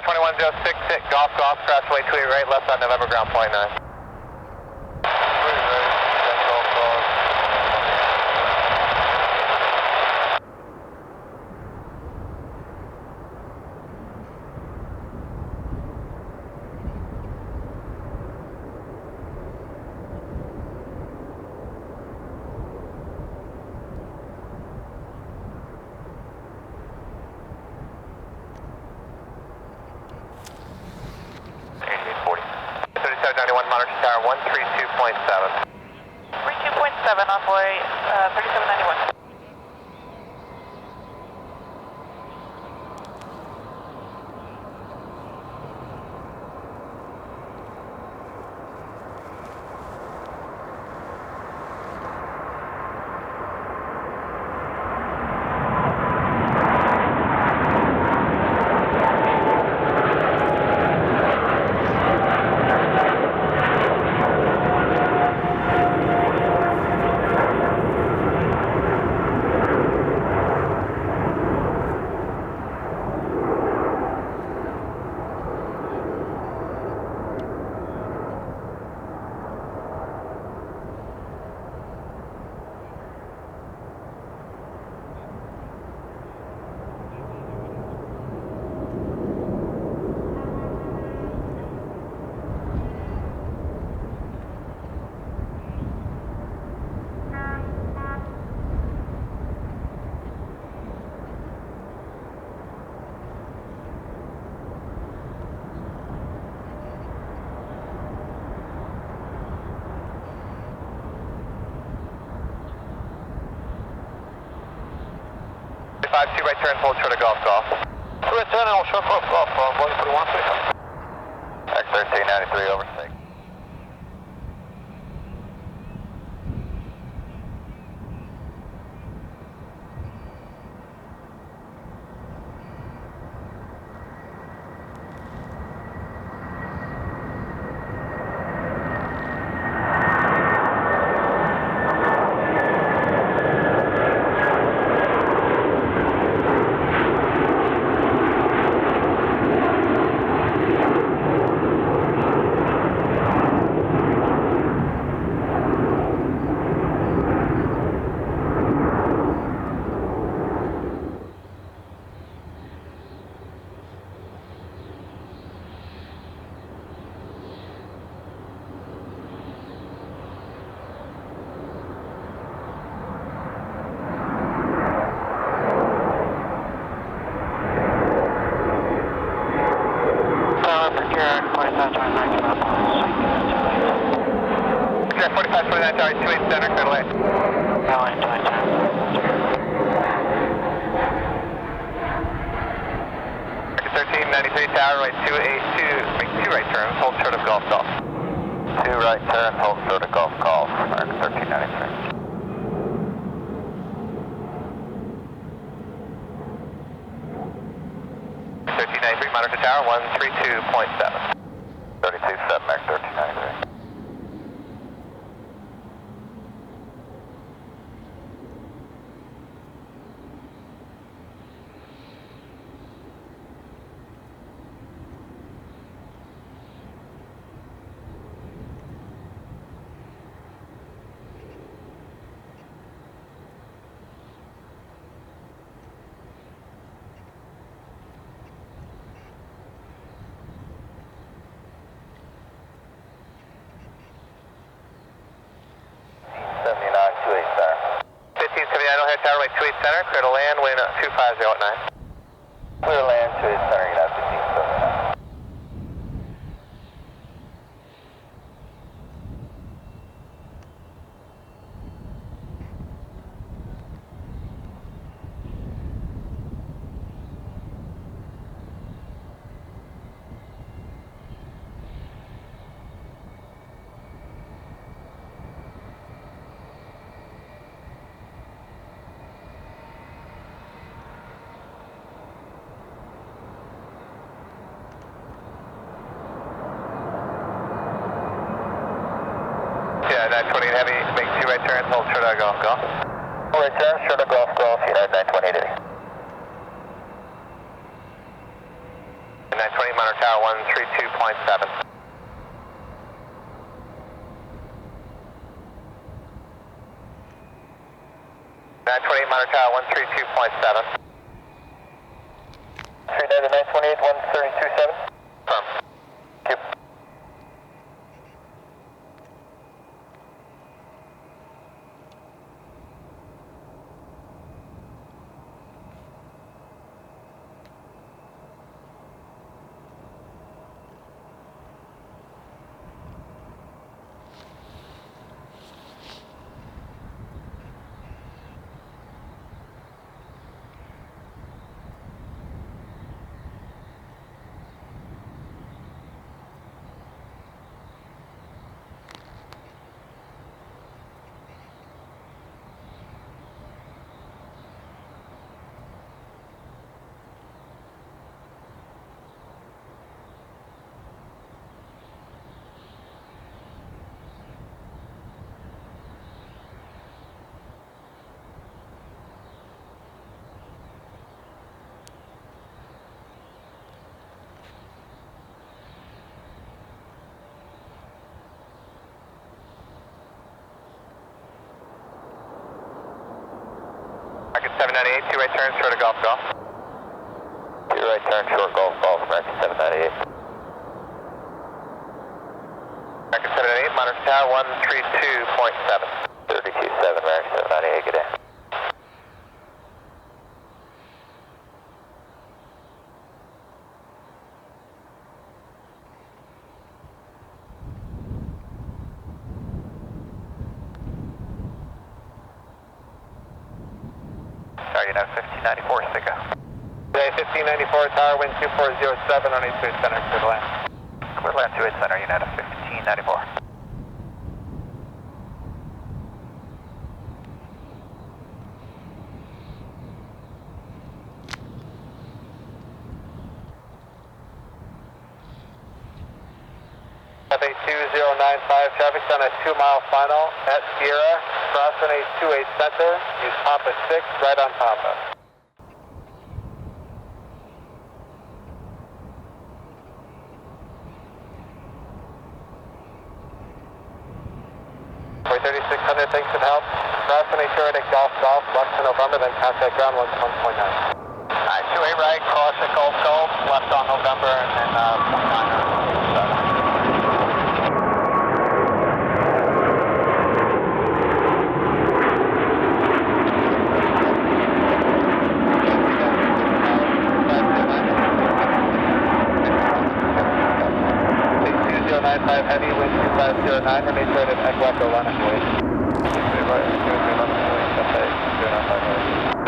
2106, hit golf, crossway 28 right, left on November ground point 9. Monitor Tower 132.7. 32.7, envoy 3791. Two right turn, hold short of golf. Two right turn, hold short of golf, 141. X1393 over, stay. Okay, 4529 Tower 28 center, clear away. Tower 28 1393 Tower, right 282, make two right turns, hold short of golf. Two right turns, hold short of golf, 1393. 1393, monitor tower 132.7. 32.7, Max 1393. O'Hare Tower, right 28 center, clear to land, wind 25019. Clear land, 28 center, United 1579. Yeah, 928 heavy, make two right turns, hold short of golf. Right turn, short of golf, United 928. 920 monitor 928 monitor tower 132.7. 928, 132.7. Firm. Thank you. American 798, 2 right turn, short of golf golf. 2 right turn, short golf, golf, American 798. American 798, monitor tower 132.7. 32.7, American 798, good day. Sorry, Uniden 1594, Sika. Today 1594, tower wind 2407 on 28 center, clear to land. Clear to land 28 center, Uniden 1594. FA2095, traffic's on a 2-mile final at Sierra, crossing a 2-8 center, use Papa 6, right on Papa. For 3600, thanks for the help. Crossing a turret at Golf Golf, left to November, then contact ground 11.9. Alright, 28 right, cross at Golf Golf, left on November, and then 0.9. Heavy, wind 2509, remain straight at Echo Lana, wait.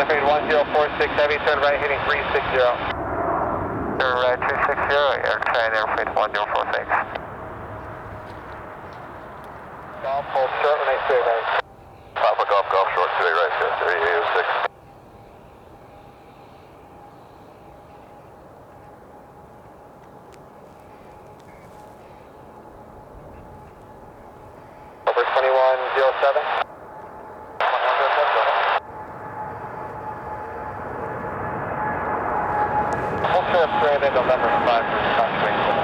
Fade 1046, heavy, turn right, heading 360. Turn right 260, air train airfreight 1046. Golf, hold short, remain straight right. Papa Golf Golf short, 2 right, 3806. Over 2107. Full trip straight in November 5 for confirmation.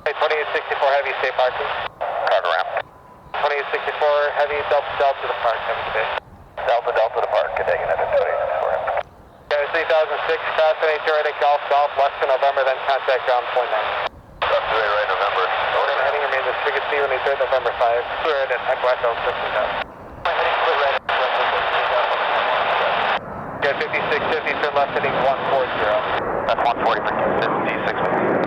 Hey, 2864 heavy, stay parking. Cargo ramp. 2864 heavy, Delta Delta to the park, have a good day. Delta Delta to park, good day, United 2864. Guys, 3006, crossing 82 right at Golf Golf, west of November, then contact ground point 9. Cross 2 right November. Order heading remains at Frigate C when they turn November 5. Clear at Echo Echo 50,000. Heading split right at Good, 5650, turn left heading 140. That's 140 for 256.